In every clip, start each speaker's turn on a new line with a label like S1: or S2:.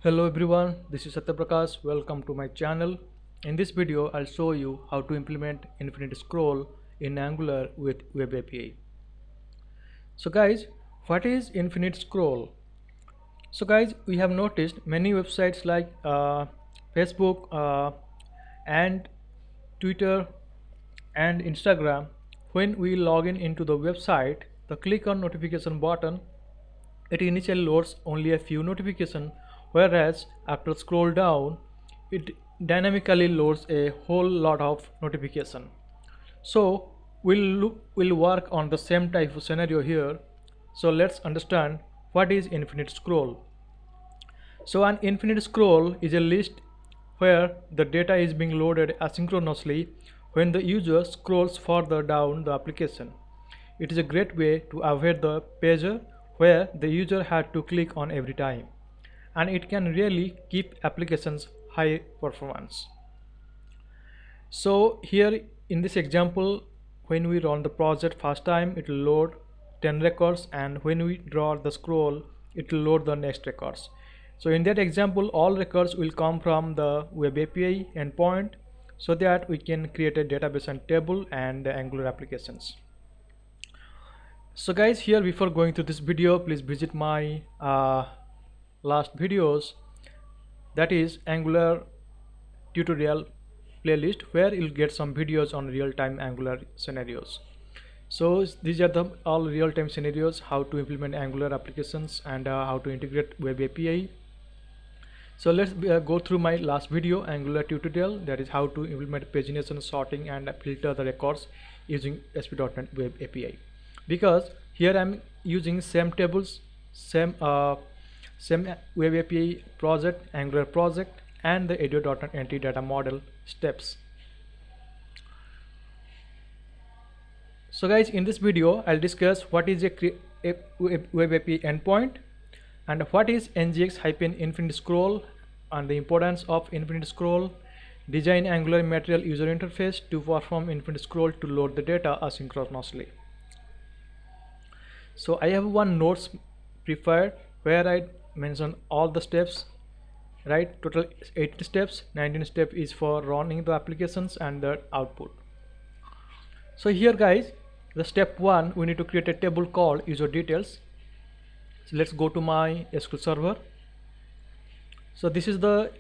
S1: Hello everyone, this is Satyaprakash. Welcome to my channel. In this video, I'll show you how to implement infinite scroll in Angular with Web API. So guys, what is infinite scroll? So guys, we have noticed many websites like Facebook and Twitter and Instagram. When we log in into the website, the click on notification button, it initially loads only a few notifications, whereas after scroll down, it dynamically loads a whole lot of notification. So we'll work on the same type of scenario here. So let's understand what is infinite scroll. So an infinite scroll is a list where the data is being loaded asynchronously when the user scrolls further down the application. It is a great way to avoid the pager where the user had to click on every time, and it can really keep applications high performance. So here in this example, when we run the project first time, it will load 10 records, and when we draw the scroll, it will load the next records. So in that example, all records will come from the Web API endpoint so that we can create a database and table and the Angular applications. So guys, here before going to this video, please visit my last videos, that is Angular tutorial playlist, where you'll get some videos on real-time Angular scenarios. So these are the all real-time scenarios, how to implement Angular applications and how to integrate Web API. So let's go through my last video, Angular tutorial, that is how to implement pagination, sorting and filter the records using ASP.NET Web API. Because here I'm using same tables, same Web API project, Angular project, and the ADO.NET entity data model steps. So guys, in this video I'll discuss what is a Web API endpoint and what is ngx-infinite-scroll and the importance of infinite scroll, design Angular material user interface to perform infinite scroll to load the data asynchronously. So I have one notes prepared where I mention all the steps, right? Total 18 steps, 19 steps is for running the applications and the output. So here guys, the step 1, we need to create a table called user details. So let's go to my SQL server. So this is the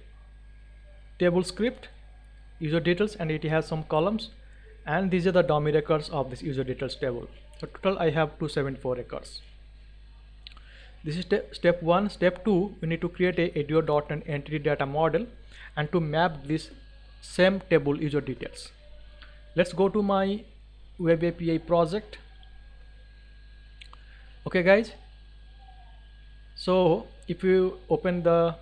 S1: table script, user details, and it has some columns, and these are the dummy records of this user details table. So total I have 274 records. This is step 1. Step 2, we need to create a ADO.NET entity data model and to map this same table user details. Let's go to my Web API project. Okay guys, so if you open the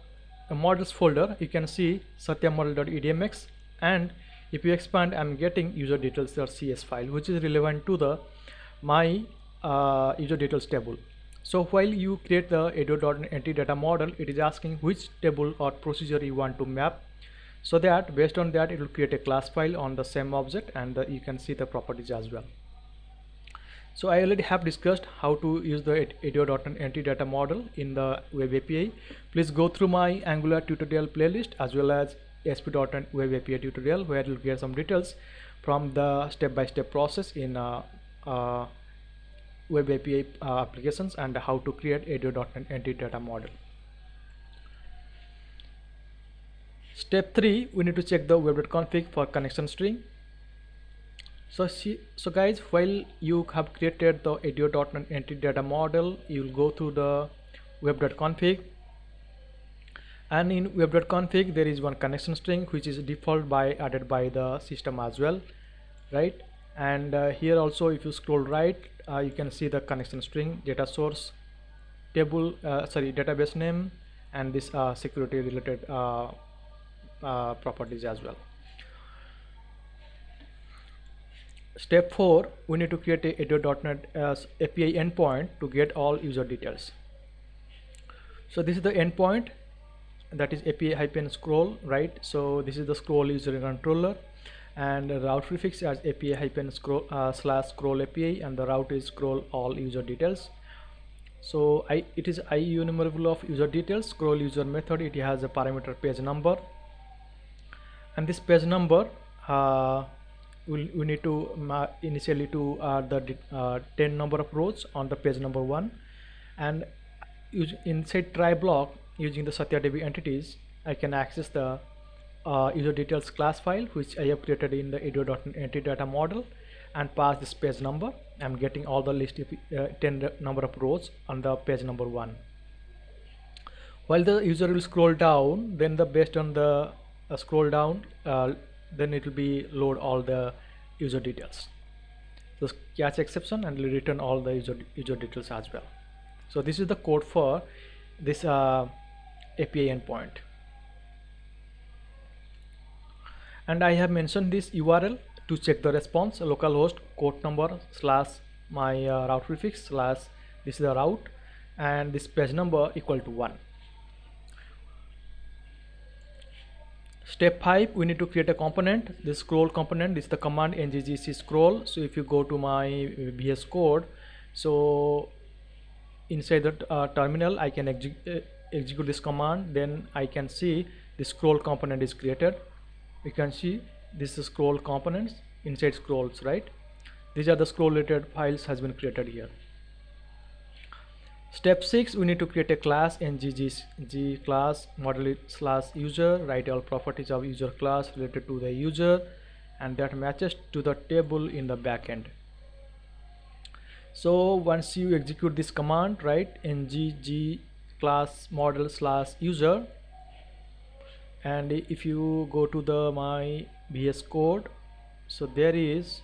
S1: models folder, you can see satyamodel.edmx, and if you expand, I'm getting user details.cs file, which is relevant to the my user details table. So while you create the ADO.NET entity data model, it is asking which table or procedure you want to map, so that based on that it will create a class file on the same object, and you can see the properties as well. So I already have discussed how to use the ADO.NET entity data model in the Web API. Please go through my Angular tutorial playlist as well as ASP.NET Web API tutorial, where you'll get some details from the step-by-step process in Web API applications and how to create ADO.NET entity data model. Step 3, we need to check the web.config for connection string. So guys, while you have created the ADO.NET entity data model, you will go through the web.config, and in web.config there is one connection string which is default added by the system as well, right? And here also if you scroll right, you can see the connection string, data source, table, database name, and this security related properties as well. Step 4, we need to create a ADO.NET API endpoint to get all user details. So this is the endpoint, that is API-scroll, right? So this is the scroll user controller, and the route prefix as API-scroll /scroll API, and the route is scroll all user details. So it is enumerable of user details. Scroll user method, it has a parameter page number, and this page number we need to initially to the 10 number of rows on the page number 1, and inside try block using the SatyaDB entities I can access the user details class file which I have created in the edu.entity data model and pass this page number. I'm getting all the list of 10 number of rows on the page number 1. While the user will scroll down, then the based on the scroll down, then it will be load all the user details. So catch exception and will return all the user details as well. So this is the code for this API endpoint. And I have mentioned this URL to check the response, localhost port number / my route prefix / this is the route, and this page number equal to 1. Step 5, we need to create a component. This scroll component is the command ngx-scroll. So if you go to my VS Code, so inside the terminal I can execute this command, then I can see the scroll component is created. You can see this is scroll components inside scrolls, right? These are the scroll related files has been created here. Step 6, we need to create a class ngx class model / user, write all properties of user class related to the user, and that matches to the table in the backend. So once you execute this command, right, ngx class model / user, and if you go to the my VS Code, so there is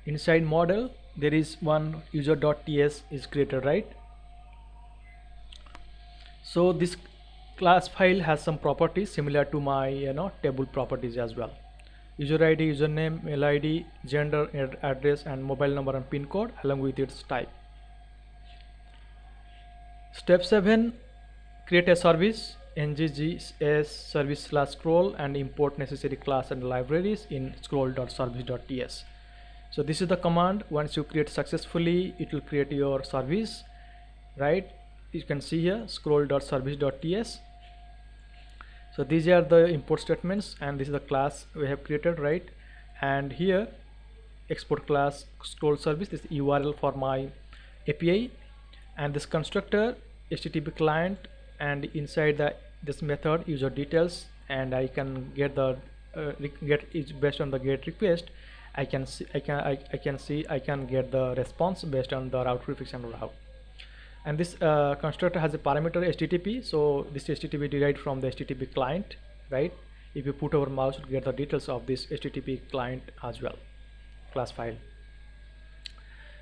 S1: inside model there is one user.ts is created, right? So this class file has some properties similar to my table properties as well. User ID, username, mail ID, gender, address, and mobile number and pin code along with its type. Step 7, create a service ngx service / scroll and import necessary class and libraries in scroll.service.ts. So this is the command. Once you create successfully, it will create your service, right? You can see here scroll.service.ts. So these are the import statements, and this is the class we have created, right? And here export class scroll service, this is URL for my API, and this constructor HTTP client, and inside this method user details, and I can get the based on the get request. I can get the response based on the route prefix and route. And this constructor has a parameter HTTP, so this HTTP derived from the HTTP client, right? If you put our mouse, you get the details of this HTTP client as well, class file.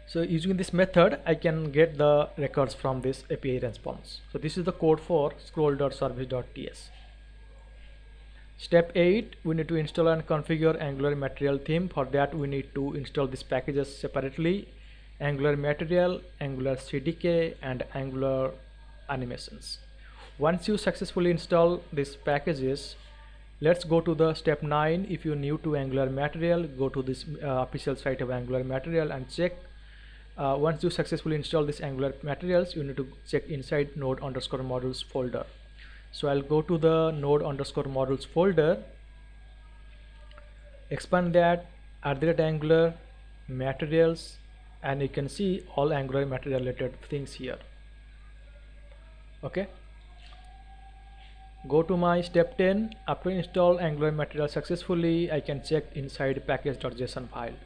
S1: So using this method, I can get the records from this API response. So this is the code for scroll.service.ts. Step 8, we need to install and configure Angular material theme. For that, we need to install these packages separately: Angular material, Angular CDK, and Angular animations. Once you successfully install these packages, let's go to the step 9. If you're new to Angular material, go to this official site of Angular material and check. Once you successfully install this Angular materials, you need to check inside node_modules folder. So I'll go to the node_modules folder, expand that, @Angular materials, and you can see all Angular material related things here. Okay, go to my step 10. After install Angular material successfully, I can check inside package.json file.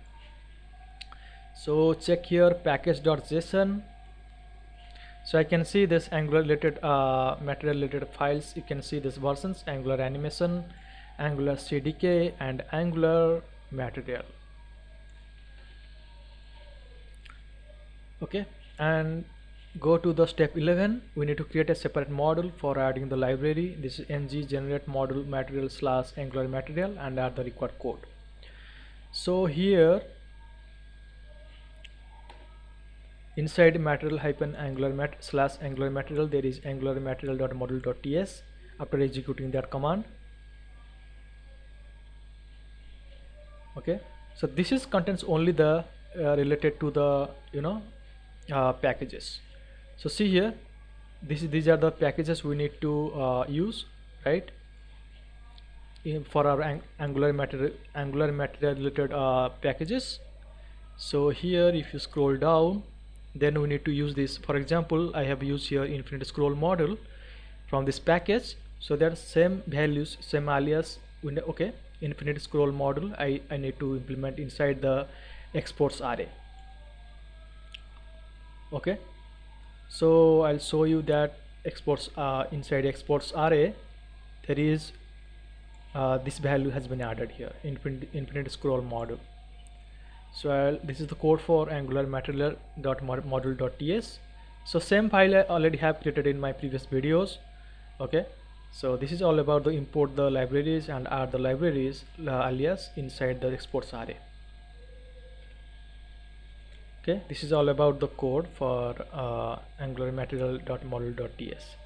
S1: So check here package.json. So I can see this Angular related material related files. You can see this versions: Angular animation, Angular CDK, and Angular material. Okay, and go to the step 11. We need to create a separate module for adding the library. This is ng generate module material / Angular material, and add the required code. So here inside material -angular / Angular material, there is Angular material.module.ts. After executing that command, okay, so this is contains only the related to the packages. So see here, these are the packages we need to use, right, for our angular material related packages. So here if you scroll down, then we need to use this. For example, I have used here infinite scroll model from this package. So there are same values, same alias window. Okay, infinite scroll model I need to implement inside the exports array. Okay, so I'll show you that exports inside exports array there is this value has been added here, infinite scroll model. So this is the code for angular material.module.ts. So same file I already have created in my previous videos. Okay, so this is all about the import the libraries and add the libraries alias inside the exports array. Okay, this is all about the code for angular material.module.ts.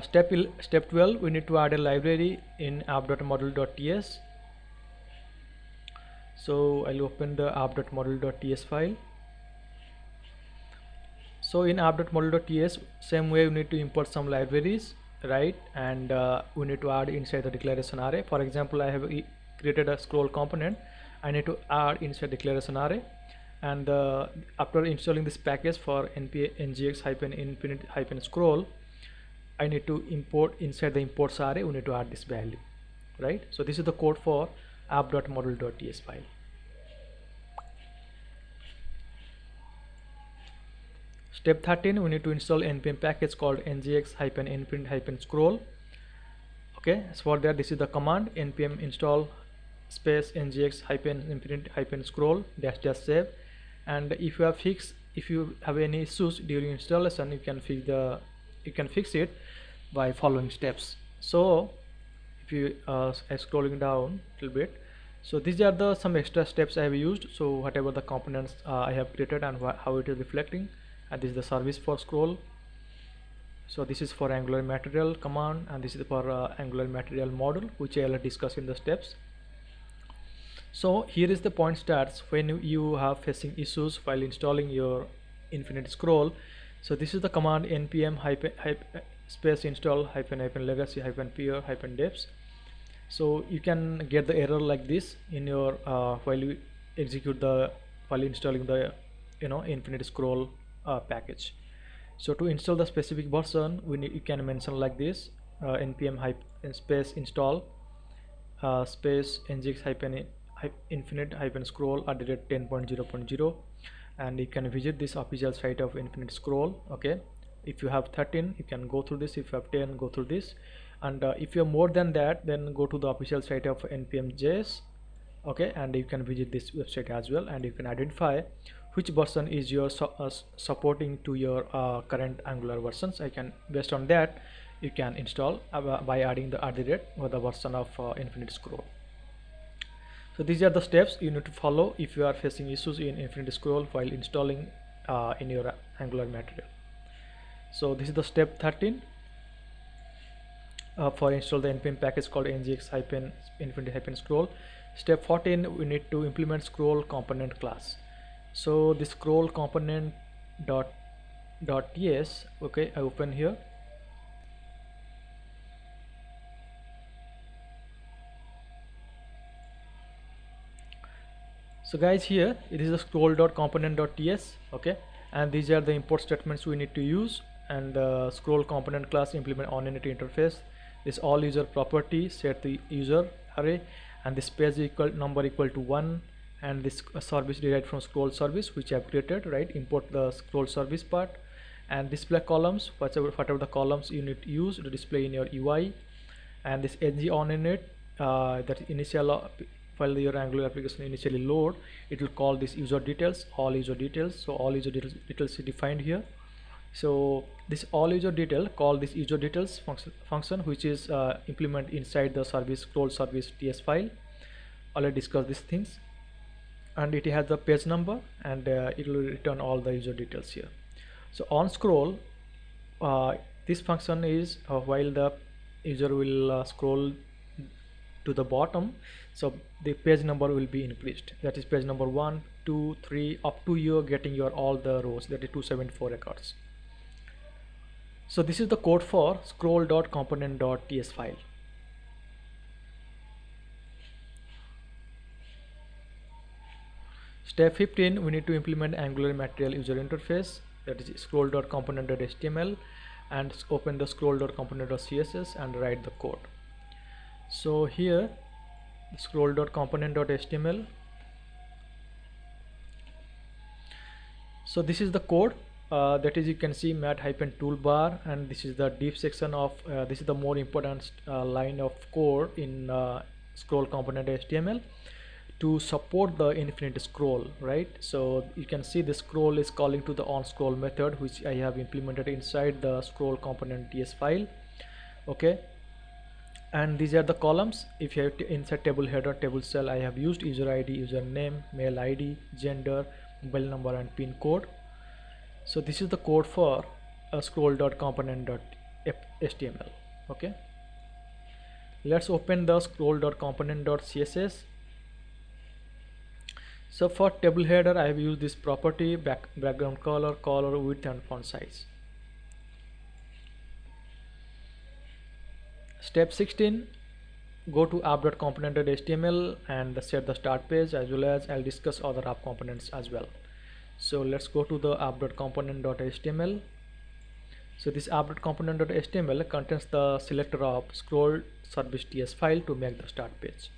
S1: Step 12, we need to add a library in app.module.ts. So I'll open the app.module.ts file. So in app.module.ts, same way we need to import some libraries, right, and we need to add inside the declaration array. For example, I have created a scroll component. I need to add inside declaration array, and after installing this package for ngx-infinite-scroll, I need to import inside the imports array. We need to add this value, right? So this is the code for app.module.ts file. Step 13, we need to install npm package called ngx-infinite-scroll. Okay, so for that, this is the command npm install space ngx-infinite-scroll --save. And if you have any issues during installation, you can fix it by following steps. So if you are scrolling down a little bit, so these are some extra steps I have used. So whatever the components I have created and how it is reflecting, and this is the service for scroll. So this is for angular material command, and this is for angular material model, which I will discuss in the steps. So here is the point starts when you are facing issues while installing your infinite scroll. So this is the command npm space install -legacy -peer -deps. So you can get the error like this in your while you execute while installing the infinite scroll package. So to install the specific version, you can mention like this, npm space install space ngx-infinite-scroll @10.0.0, and you can visit this official site of infinite scroll. Okay, if you have 13, you can go through this. If you have 10, go through this. And if you're more than that, then go to the official site of npm.js. Okay, and you can visit this website as well, and you can identify which version is your supporting to your current Angular versions. Based on that, you can install by adding the @ or the version of infinite scroll. So these are the steps you need to follow if you are facing issues in infinite scroll while installing in your Angular material. So this is the step 13 for install the npm package called ngx-infinite-scroll. Step 14, we need to implement scroll component class. So the scroll component .ts. Okay, I open here. So guys, here it is the scroll.component.ts. okay, and these are the import statements we need to use. And the scroll component class implement on init interface. This all user property set the user array, and this page number equal to 1, and this service derived from scroll service which I have created, right? Import the scroll service part, and display columns, whatever the columns you need to use to display in your UI, and this ng on init that initial while your Angular application initially load, it will call this user details, all user details. So all user details is defined here. So this all user detail call this user details function which is implement inside the service scroll service ts file. Already discussed these things, and it has the page number, and it will return all the user details here. So on scroll, this function is while the user will scroll to the bottom, so the page number will be increased. That is page number 1, 2, 3, up to you're getting your all the rows, that is 274 records. So this is the code for scroll.component.ts file. Step 15, we need to implement Angular material user interface, that is scroll.component.html, and open the scroll.component.css and write the code. So here scroll.component.html. So this is the code, that is, you can see mat-toolbar, and this is the div section of this is the more important line of code in scroll component HTML to support the infinite scroll, right? So you can see the scroll is calling to the onScroll method, which I have implemented inside the scroll component ts file. Okay, and these are the columns. If you have to insert table header, table cell, I have used user ID, username, mail ID, gender, mobile number, and pin code. So this is the code for scroll.component.html. okay, let's open the scroll.component.css. So for table header, I have used this property, background color, color width, and font size. Step 16, go to app.component.html and set the start page, as well as I'll discuss other app components as well. So let's go to the app.component.html. So this app.component.html contains the selector of scroll service ts file to make the start page.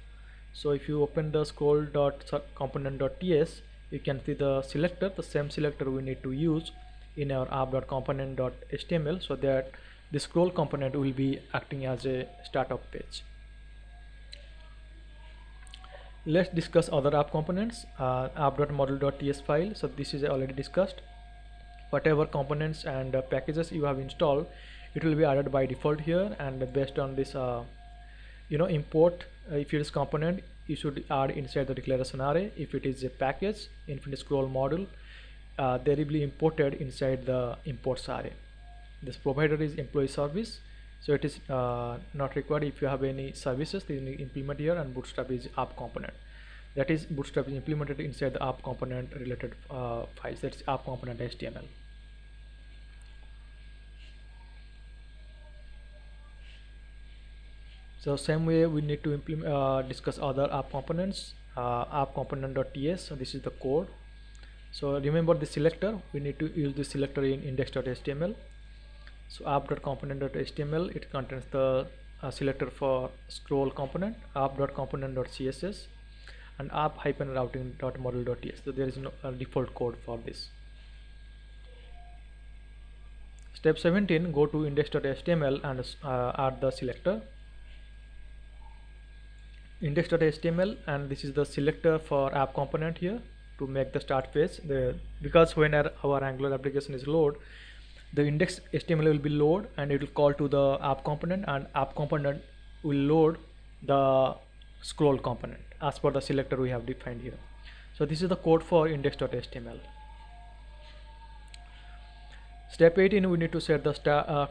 S1: So if you open the scroll.component.ts, you can see the selector, the same selector we need to use in our app.component.html, so that the scroll component will be acting as a startup page. Let's discuss other app components. App.module.ts file. So this is already discussed. Whatever components and packages you have installed, it will be added by default here, and based on this import, if it is component, you should add inside the declaration array. If it is a package, infinite scroll module, they will be imported inside the imports array. This provider is employee service, so it is not required. If you have any services, then you implement here, and bootstrap is app component. That is, bootstrap is implemented inside the app component related files. That's app component HTML. So same way we need to implement discuss other app components. App component.ts. So this is the code. So remember the selector. We need to use the selector in index.html. So app.component.html, it contains the selector for scroll component, app.component.css, and app-routing.module.ts. So there is no default code for this. Step 17, go to index.html and add the selector. Index.html, and this is the selector for app component here to make the start page. Because when our Angular application is load, the index HTML will be load, and it will call to the app component, and app component will load the scroll component as per the selector we have defined here. So this is the code for index.html. Step 18, we need to set the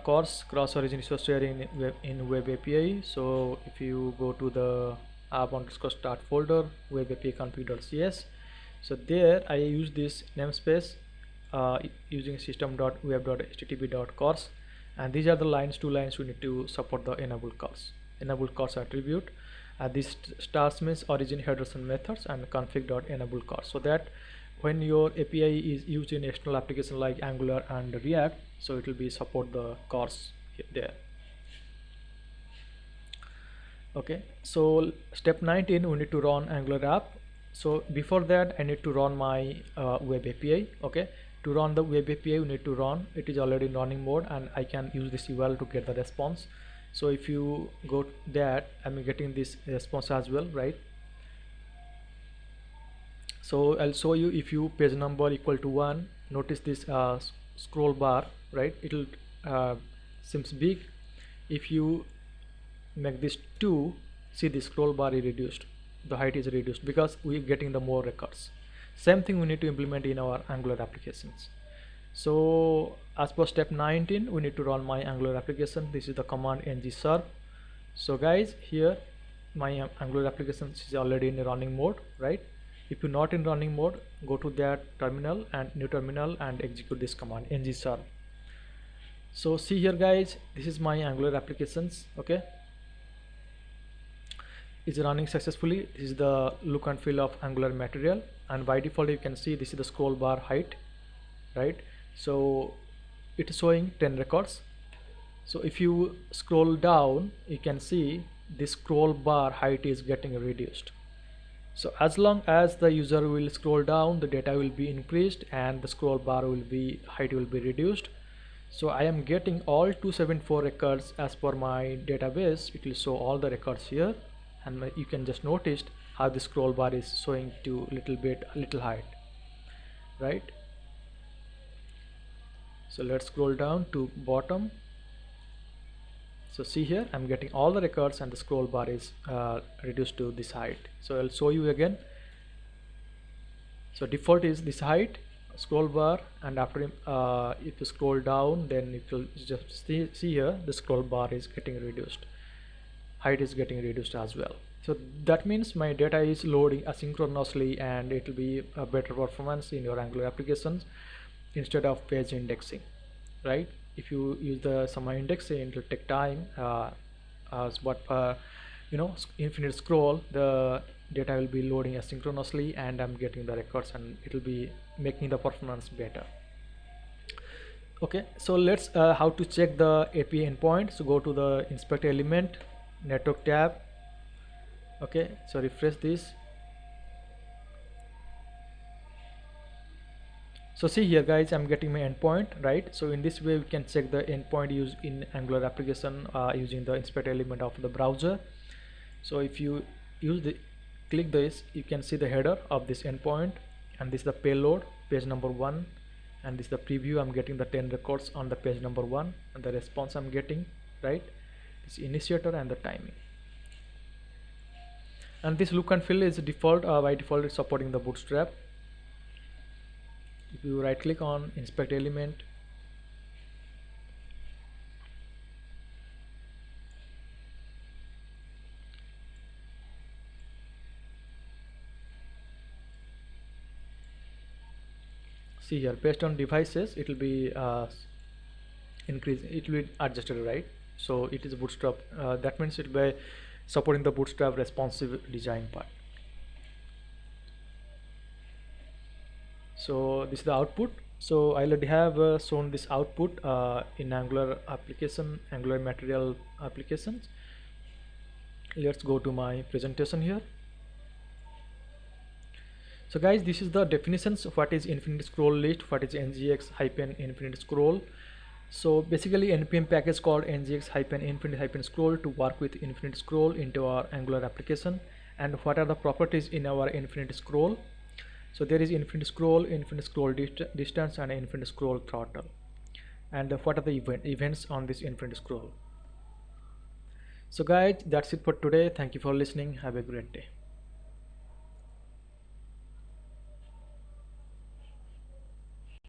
S1: CORS, cross origin resource sharing in web API. So if you go to the app_start folder, web API config.cs, so there I use this namespace using system.web.http.CORS, and these are the two lines we need to support the enable CORS attribute. This stars means origin, headers, and methods, and config.enable CORS, so that when your API is used in external application like Angular and React, so it will be support the CORS there. Okay, so step 19, we need to run Angular app. So before that, I need to run my web API. Okay, to run the web API, we need to run. It is already in running mode, and I can use this URL to get the response. So if you go that, I'm getting this response as well, right? So I'll show you. If you page number equal to 1, notice this scroll bar, right? It'll seems big. If you make this 2, see the scroll bar is reduced, the height is reduced, because we're getting the more records. Same thing we need to implement in our Angular applications. So as per step 19, we need to run my Angular application. This is the command ng serve. So guys, here my Angular application is already in running mode, right? If you're not in running mode, go to that terminal and new terminal and execute this command ngserve. So see here guys, this is my Angular applications. Okay, it's running successfully. This is the look and feel of Angular material, and by default you can see this is the scroll bar height, right? So it is showing 10 records. So if you scroll down, you can see this scroll bar height is getting reduced. So as long as the user will scroll down, the data will be increased and the scroll bar will be height will be reduced. So I am getting all 274 records as per my database. It will show all the records here, and you can just notice how the scroll bar is showing to little height, right? So let's scroll down to bottom. So see here, I'm getting all the records and the scroll bar is reduced to this height. So I'll show you again. So default is this height, scroll bar, and after if you scroll down, then it will just see here the scroll bar is getting reduced, height is getting reduced as well. So that means my data is loading asynchronously, and it will be a better performance in your Angular applications instead of page indexing, right? If you use the Sama indexing, it will take time. Infinite scroll, the data will be loading asynchronously, and I'm getting the records, and it will be making the performance better. Okay, so let's how to check the API endpoint. So go to the inspect element, network tab. Okay, so refresh this. So see here guys, I'm getting my endpoint, right? So in this way we can check the endpoint used in Angular application using the inspect element of the browser. So if you click this, you can see the header of this endpoint, and this is the payload, page number 1, and this is the preview. I'm getting the 10 records on the page number 1, and the response I'm getting, right? This initiator and the timing. And this look and feel is default. By default it's supporting the bootstrap. If you right click on inspect element, see here, based on devices it will be increasing, it will be adjusted, right? So it is bootstrap, that means it will be supporting the bootstrap responsive design part. So this is the output. So I already have shown this output in Angular application, Angular material applications. Let's go to my presentation here. So guys, this is the definitions of what is infinite scroll list, what is ngx-infinite-scroll. So basically npm package called ngx-infinite-scroll to work with infinite scroll into our Angular application. And what are the properties in our infinite scroll? So there is infinite scroll distance, and infinite scroll throttle. And what are the events on this infinite scroll? So guys, that's it for today. Thank you for listening. Have a great day.